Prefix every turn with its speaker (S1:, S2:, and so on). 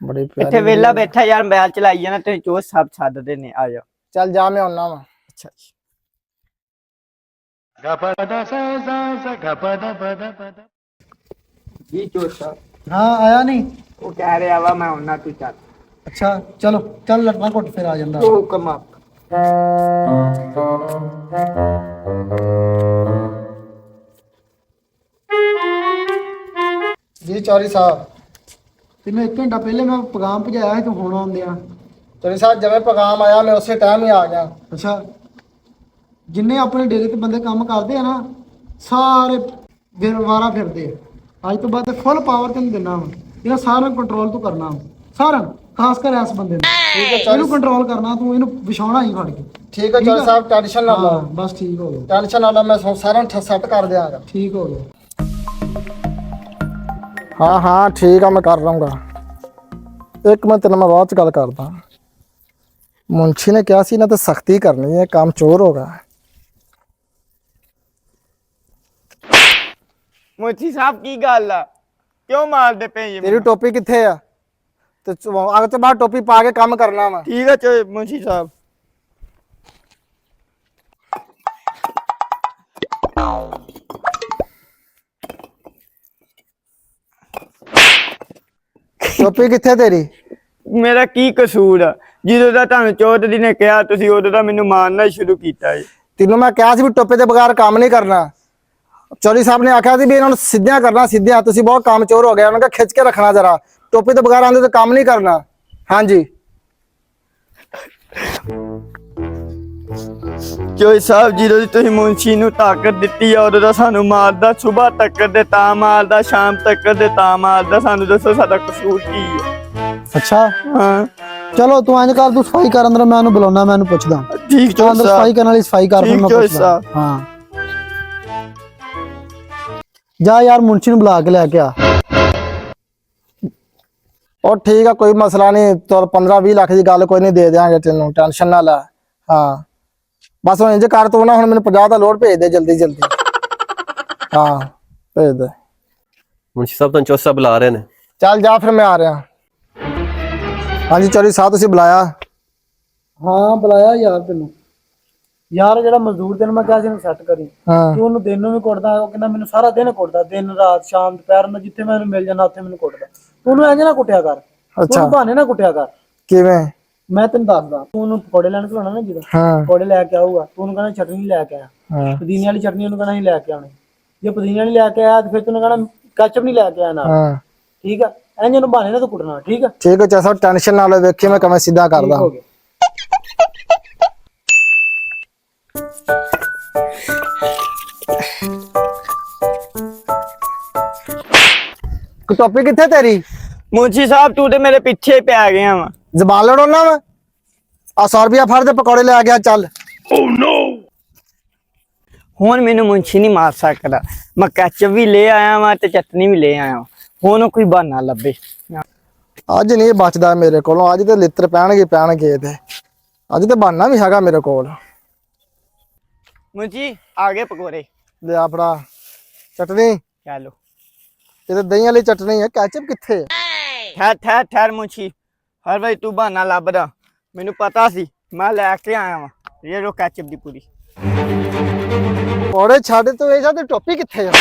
S1: बड़ी
S2: इत्थे वेला बैठा यार मोबाइल चलाई जाना ते जो सब छड्ड देने आ जाओ।
S1: चल जा मैं आना वा।
S2: अच्छा जी चोर
S3: हाँ आया नहीं।
S2: वो कह रहा वा मैं आना तू चल।
S3: अच्छा चलो चल लड़ना घुट फिर आ जांदा।
S2: तो हुक्म आप
S1: जी चौधरी साहब।
S3: तेन 1 घंटा पहले मैं पैगाम भजाया है, तू हुण आउंदे आ।
S1: चौधरी साहब जब पैगाम आया मैं उसी टाइम ही आ गया।
S3: अच्छा जिन्ने अपने डेरे ते बंदे काम करते हैं ना सारे वारा फिरदे। अज तो बाद फुल पावर तेन देना वा, इन्हां सारा कंट्रोल तू करना वा, सारा खास कर इस बंदे
S1: ठीक है
S3: इनू कंट्रोल करना, तू इनू विछाउणा ही फड़ के।
S1: ठीक है चौधरी साहब टेंशन ना लो।
S3: हाँ बस ठीक हो गया,
S1: टेंशन ना लो, मैं सारा सेट कर दियांगा।
S3: ठीक हो गया।
S1: हाँ हाँ ठीक है मैं कर लूँगा। एक मैं तेन मैं बाद च गल करदा। मुंशी ने कहा सी ना तो सख्ती करनी है, काम चोर होगा।
S2: मुंशी साहब की गल आ क्यों मारदे पे ये
S1: तेरी टोपी कित्थे आ? ते अग तो बाहर टोपी पा के काम करना वा।
S2: ठीक है चो मुंशी साहब।
S1: टोपी कित्थे तेरी?
S2: मेरा की कसूर आ ਜਦੋਂ ਦਾ ਤੁਹਾਨੂੰ ਚੌਧਰੀ ਨੇ ਕਿਹਾ ਤੁਸੀਂ ਉਦੋਂ ਦਾ ਮੈਨੂੰ ਮਾਰਨਾ ਸ਼ੁਰੂ ਕੀਤਾ ਹੈ।
S1: तेनों मैं कहा भी टोपे के बगैर काम नहीं करना। चौधरी साहब ने आख्या भी इन्होंने सीधिया करना सीधिया, तुम बहुत काम चोर हो गया, उन्होंने खिंच के रखना जरा। टोपी के बगैर आंदे तो काम नहीं करना। हाँ जी
S2: ਚੋਈ ਸਾਹਿਬ ਜਦੋਂ ਦੀ ਤੁਸੀਂ ਮੁੰਸ਼ੀ ਨੂੰ ਤਾਕਤ ਦਿੱਤੀ ਆ ਉਦੋਂ ਦਾ ਸਾਨੂੰ ਮਾਰਦਾ, ਸਵੇਰ ਤੱਕ ਦੇ ਤਾਂ ਮਾਰਦਾ, ਸ਼ਾਮ ਤੱਕ ਦੇ ਤਾਂ ਮਾਰਦਾ। ਸਾਨੂੰ ਦੱਸੋ ਸਾਡਾ ਕਸੂਰ ਕੀ ਹੈ?
S3: अच्छा
S2: ਹਾਂ
S3: चलो तू इंज कर, तू सफाई कर अंदर, मैं बुलाना, मैं पुछदा।
S2: ठीक
S3: तू अंदर सफाई करने वाली सफाई कर, फिर मैं
S2: चोई
S3: पुछदा।
S2: साहब।
S3: हाँ जा यार मुंशी ਨੂੰ बुला के लेके आ।
S1: और ठीक है कोई मसला नहीं, तो 15-20 लाख की गल कोई नहीं, दे देंगे तेनों, टेंशन ना ला। हाँ बस हम इंज कर, तू ना हुण मैनूं 50 का लोड भेज दे जल्दी जल्दी। हाँ भेज दे।
S4: मुंशी साहब तो चौसा बुला रहे हैं।
S1: चल जा फिर मैं आ रहा। हाँ जी चौधरी साहब तुसीं बुलाया?
S3: हाँ बुलाया यार तेन, यार ਜਿਹੜਾ ਮਜ਼ਦੂਰ ਤੈਨੂੰ ਮੈਂ ਕਿਹਾ ਸੀ ਸੈੱਟ ਕਰੀ,
S1: हाँ
S3: ਤੂੰ ਉਹਨੂੰ ਦਿਨ ਨੂੰ ਵੀ ਕੁੱਟਦਾ, ਉਹ ਕਹਿੰਦਾ ਮੈਨੂੰ ਸਾਰਾ ਦਿਨ ਕੁੱਟਦਾ, ਦਿਨ ਰਾਤ ਸ਼ਾਮ ਦੁਪਹਿਰ ਨੂੰ ਜਿੱਥੇ ਮੈਨੂੰ ਮਿਲ ਜਾਂਦਾ ਉੱਥੇ ਮੈਨੂੰ ਕੁੱਟਦਾ। ਤੂੰ ਉਹਨੂੰ ਇੰਜ ਨਾ ਕੁੱਟਿਆ ਕਰ, ਤੂੰ ਉਹਨੂੰ ਬਹਾਨੇ ਨਾ ਕੁੱਟਿਆ ਕਰ।
S1: किवें?
S3: ਮੈਂ ਤੈਨੂੰ ਦੱਸਦਾ, ਤੂੰ ਉਹਨੂੰ ਪਕੌੜੇ ਲੈਣ ਘਲਾਉਣਾ ਨਾ, ਜਦੋਂ
S1: हाँ
S3: ਪਕੌੜੇ ਲੈ ਕੇ ਆਊਗਾ ਤੂੰ ਉਹਨੂੰ ਕਹਿਣਾ ਚਟਨੀ ਲੈ ਕੇ ਆ,
S1: हाँ
S3: ਪੁਦੀਨੇ ਵਾਲੀ ਚਟਨੀ ਉਹਨੂੰ ਕਹਿਣਾ ਹੀ ਲੈ ਕੇ ਆਉਣੀ। ਜੇ ਪੁਦੀਨੇ ਵਾਲੀ ਲੈ ਕੇ ਆਇਆ ਤੇ ਫਿਰ ਤੈਨੂੰ ਕਹਿਣਾ ਕੈਚਅਪ ਨਹੀਂ ਲੈ ਕੇ ਆਇਆ ਨਾਲ,
S1: हाँ
S3: ਠੀਕ ਆ? ਇੰਜ ਉਹਨੂੰ ਬਹਾਨੇ ਨਾ ਤੂੰ ਕੁੱਟਣਾ, ਠੀਕ ਆ?
S1: ठीक है चल टेंशन ना लो, देखिए मैं कमें सीधा कर
S3: ਠੀਕ
S1: दा।
S3: ਹੋ ਗਿਆ।
S1: टोपी कित्थे तेरी?
S2: ਮੁੰਸ਼ੀ ਸਾਹਿਬ ਤੂੰ ਤੇ ਮੇਰੇ ਪਿੱਛੇ ਪੈ ਗਿਆ ਵਾ।
S1: जबान लड़ोना वा। आ 100 रुपया फड़ दे, पकौड़े ले आ गया चल।
S2: ਹੁਣ ਮੈਨੂੰ ਮੁੰਸ਼ੀ ਨਹੀਂ ਮਾਰ ਸਕਦਾ। ਮੈਂ ਕੈਚਅਪ ਵੀ ਲੈ ਆਇਆ ਵਾਂ ਤੇ ਚਟਨੀ ਵੀ ਲੈ ਆਇਆ ਵਾਂ। ਹੁਣ ਕੋਈ ਬਹਾਨਾ ਲੱਭੇ।
S1: ਅੱਜ ਨਹੀਂ ਬਚਦਾ ਮੇਰੇ ਕੋਲੋਂ, ਅੱਜ ਤੇ ਲਿੱਤਰ ਪੈਣਗੇ ਤੇ ਅੱਜ ਤੇ ਬਹਾਨਾ ਵੀ ਹੈਗਾ ਮੇਰੇ ਕੋਲ।
S2: ਮੁੰਸ਼ੀ ਆ ਗਏ ਪਕੌੜੇ।
S1: ले आ फड़ा चटनी,
S2: ਚਲੋ
S1: ये तो दही वाली चटनी है, कैचअप कित्थे?
S2: ਠਹਿਰ ਮੁੰਸ਼ੀ, ਹਰ ਵਾਰੀ ਤੂੰ ਬਹਾਨਾ ਲੱਭਦਾ। ਮੈਨੂੰ ਪਤਾ ਸੀ, ਮੈਂ ਲੈ ਕੇ ਆਇਆ ਵਾਂ ਇਹ ਰੋ ਕੈਚਅਪ ਦੀ ਪੂਰੀ।
S1: पकौड़े छाड़े तो ये जाते, टोपी कित्थे है?